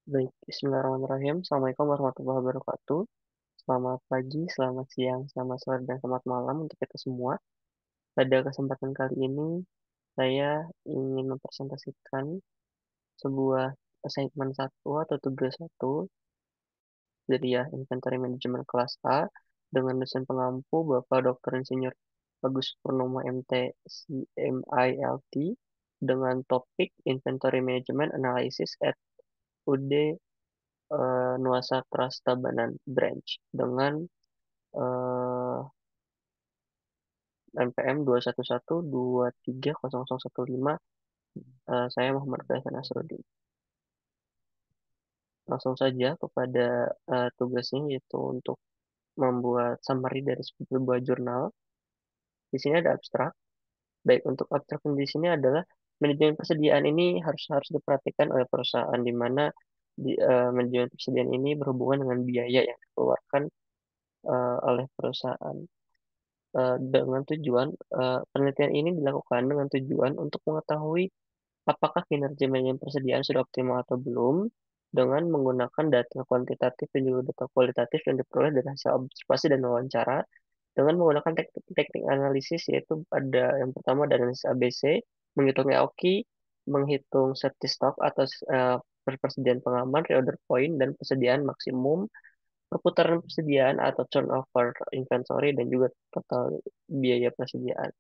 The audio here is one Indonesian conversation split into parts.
Baik, Bismillahirrahmanirrahim. Assalamualaikum warahmatullahi wabarakatuh. Selamat pagi, selamat siang, selamat sore, dan selamat malam untuk kita semua. Pada kesempatan kali ini, saya ingin mempresentasikan sebuah assignment satu atau tugas satu dari Inventory Management kelas A dengan dosen pengampu Bapak Dr. Insinyur Agus Purnomo MT CMILT dengan topik Inventory Management Analysis at UD Nuasa Trust Tabanan Branch dengan eh, NPM 211230015. Saya Muhammad Faisal Nasruddin. Langsung saja kepada tugasnya, yaitu untuk membuat summary dari sebuah jurnal. Di sini ada abstrak. Baik, untuk abstrak di sini adalah manajemen persediaan ini harus harus diperhatikan oleh perusahaan, di mana manajemen persediaan ini berhubungan dengan biaya yang dikeluarkan oleh perusahaan. Dengan tujuan penelitian ini dilakukan dengan tujuan untuk mengetahui apakah kinerja manajemen persediaan sudah optimal atau belum dengan menggunakan data kuantitatif dan juga data kualitatif yang diperoleh dari hasil observasi dan wawancara dengan menggunakan teknik analisis, yaitu ada yang pertama ada analisis ABC, menghitung EOKI, menghitung safety stock atau persediaan pengaman, reorder point, dan persediaan maksimum, perputaran persediaan atau turnover inventory, dan juga total biaya persediaan.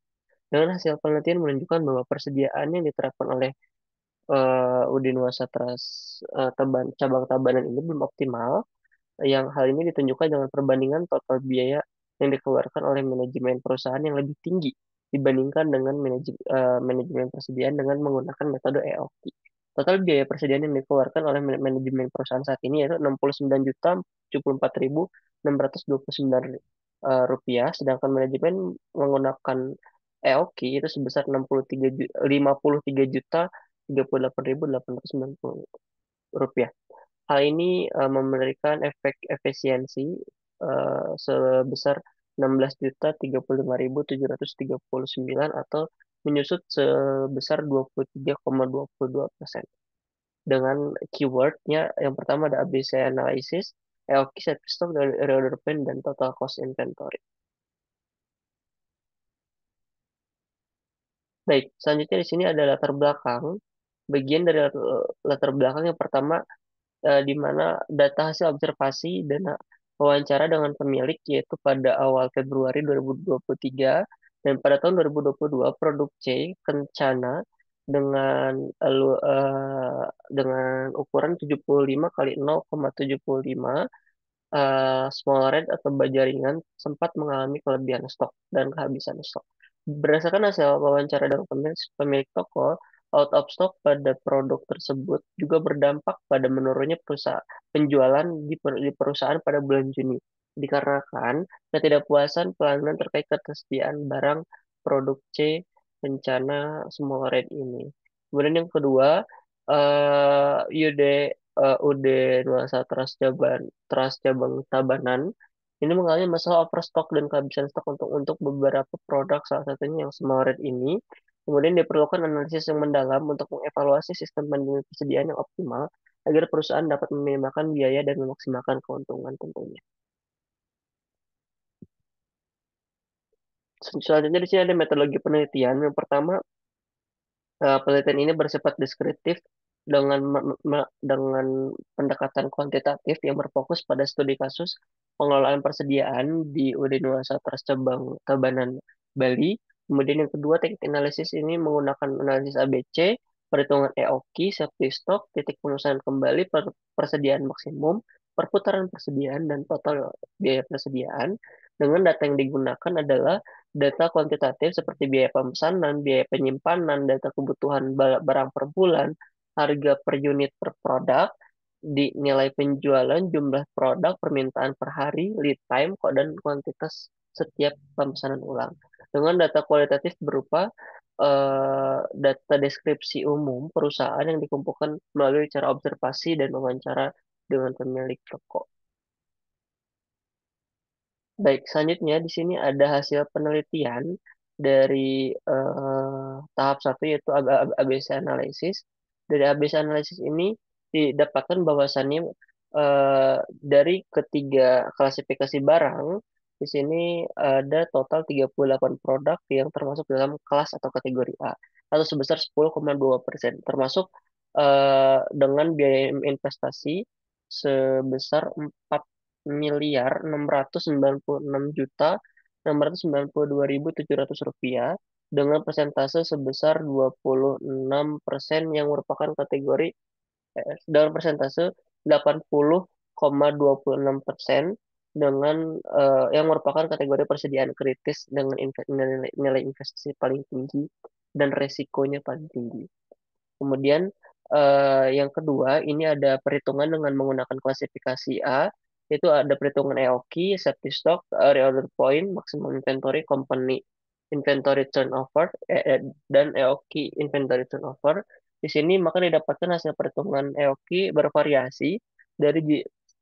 Dengan hasil penelitian menunjukkan bahwa persediaan yang diterapkan oleh Udin Wasatras cabang Tabanan ini belum optimal, yang hal ini ditunjukkan dengan perbandingan total biaya yang dikeluarkan oleh manajemen perusahaan yang lebih tinggi dibandingkan dengan manajemen persediaan dengan menggunakan metode EOKI. Total biaya persediaan yang dikeluarkan oleh manajemen perusahaan saat ini yaitu 69.074.629 rupiah, sedangkan manajemen menggunakan EOKI itu sebesar 53.033.038.890 rupiah. Hal ini memberikan efek efisiensi sebesar 16.035.739 atau menyusut sebesar 23,22%. Dengan keywordnya yang pertama ada ABC analysis, EOKI, set stock, reorder pen, dan total cost inventory. Baik, selanjutnya di sini ada latar belakang. Bagian dari latar belakang yang pertama, di mana data hasil observasi dan wawancara dengan pemilik, yaitu pada awal Februari 2023 dan pada tahun 2022 produk C Kencana dengan dengan ukuran 75 kali 0,75 small red atau baja ringan sempat mengalami kelebihan stok dan kehabisan stok. Berdasarkan hasil wawancara dengan pemilik toko, out of stock pada produk tersebut juga berdampak pada menurunnya penjualan di perusahaan pada bulan Juni, dikarenakan ketidakpuasan pelanggan terkait ketersediaan barang produk C rencana small red ini. Kemudian yang kedua, UD Nuansa Trust Cabang Tabanan ini mengalami masalah overstock dan kehabisan stok untuk beberapa produk, salah satunya yang small red ini. Kemudian diperlukan analisis yang mendalam untuk mengevaluasi sistem manajemen persediaan yang optimal agar perusahaan dapat meminimalkan biaya dan memaksimalkan keuntungan tentunya. Selanjutnya di sini ada metodologi penelitian. Yang pertama, penelitian ini bersifat deskriptif dengan pendekatan kuantitatif yang berfokus pada studi kasus pengelolaan persediaan di UD Nusa Trust Cabang Tabanan, Bali. Kemudian yang kedua, teknik analisis ini menggunakan analisis ABC, perhitungan EOKI, safety stock, titik pemesanan kembali, persediaan maksimum, perputaran persediaan, dan total biaya persediaan. Dengan data yang digunakan adalah data kuantitatif seperti biaya pemesanan, biaya penyimpanan, data kebutuhan barang per bulan, harga per unit per produk, di nilai penjualan, jumlah produk, permintaan per hari, lead time, dan kuantitas setiap pemesanan ulang. Dengan data kualitatif berupa data deskripsi umum perusahaan yang dikumpulkan melalui cara observasi dan wawancara dengan pemilik toko. Baik, selanjutnya di sini ada hasil penelitian dari tahap satu, yaitu ABC analysis. Dari ABC analysis ini didapatkan bahwasannya dari ketiga klasifikasi barang, di sini ada total 38 produk yang termasuk dalam kelas atau kategori A, atau sebesar 10,2%, termasuk dengan biaya investasi sebesar 4.996.692.700 rupiah dengan persentase sebesar 26% yang merupakan kategori dengan persentase 80,26% dengan yang merupakan kategori persediaan kritis dengan nilai investasi paling tinggi dan resikonya paling tinggi. Kemudian yang kedua, ini ada perhitungan dengan menggunakan klasifikasi A, itu ada perhitungan EOKI, safety stock, reorder point, maximum inventory, company inventory turnover, dan EOKI inventory turnover. Di sini maka didapatkan hasil perhitungan EOKI bervariasi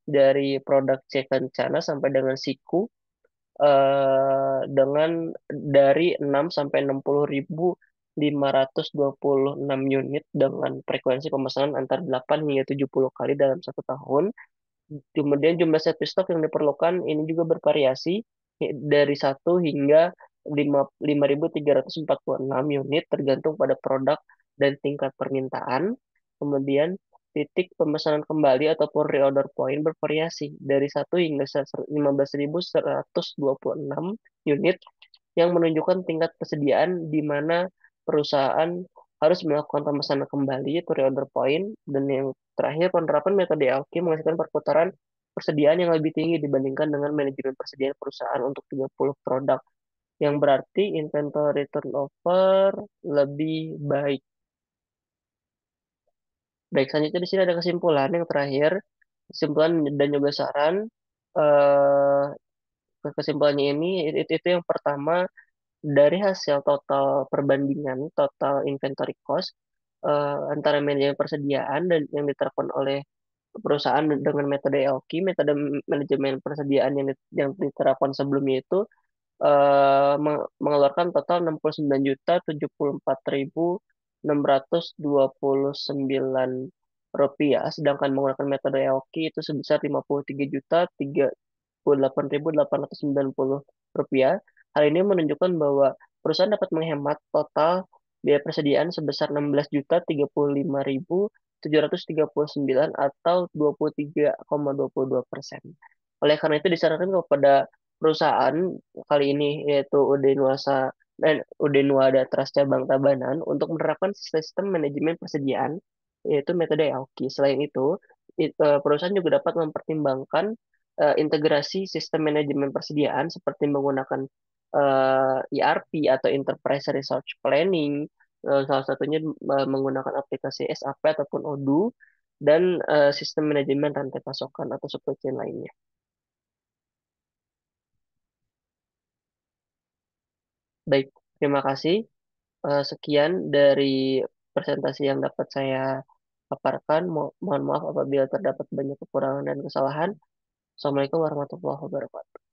dari produk C kencana sampai dengan siku dengan dari 6 sampai 60.526 unit dengan frekuensi pemesanan antara 8 hingga 70 kali dalam satu tahun. Kemudian jumlah set stok yang diperlukan ini juga bervariasi dari 1 hingga 5.346 unit tergantung pada produk dan tingkat permintaan. Kemudian titik pemesanan kembali ataupun reorder point bervariasi dari 1 hingga 15.126 unit yang menunjukkan tingkat persediaan di mana perusahaan harus melakukan pemesanan kembali itu reorder point, dan yang terakhir penerapan metode LQ menghasilkan perputaran persediaan yang lebih tinggi dibandingkan dengan manajemen persediaan perusahaan untuk 30 produk, yang berarti inventory turnover lebih baik. Baik, selanjutnya di sini ada kesimpulan yang terakhir, kesimpulan dan juga saran. Eh, Kesimpulannya ini itu yang pertama, dari hasil total perbandingan total inventory cost antara manajemen persediaan dan yang diterapkan oleh perusahaan dengan metode LQ, metode manajemen persediaan yang diterapkan sebelumnya itu mengeluarkan total 69.494.629 rupiah, sedangkan menggunakan metode LQ itu sebesar 53.038.890 rupiah. Hal ini menunjukkan bahwa perusahaan dapat menghemat total biaya persediaan sebesar 16.035.739 atau 23,22%. Oleh karena itu disarankan kepada perusahaan kali ini yaitu UD Nuada Trust Cabang Tabanan untuk menerapkan sistem manajemen persediaan yaitu metode EOKI. Selain itu, perusahaan juga dapat mempertimbangkan integrasi sistem manajemen persediaan seperti menggunakan ERP atau Enterprise Resource Planning, salah satunya menggunakan aplikasi SAP ataupun Odoo, dan sistem manajemen rantai pasokan atau supply chain lainnya. Baik, terima kasih. Sekian dari presentasi yang dapat saya paparkan. Mohon maaf apabila terdapat banyak kekurangan dan kesalahan. Assalamualaikum warahmatullahi wabarakatuh.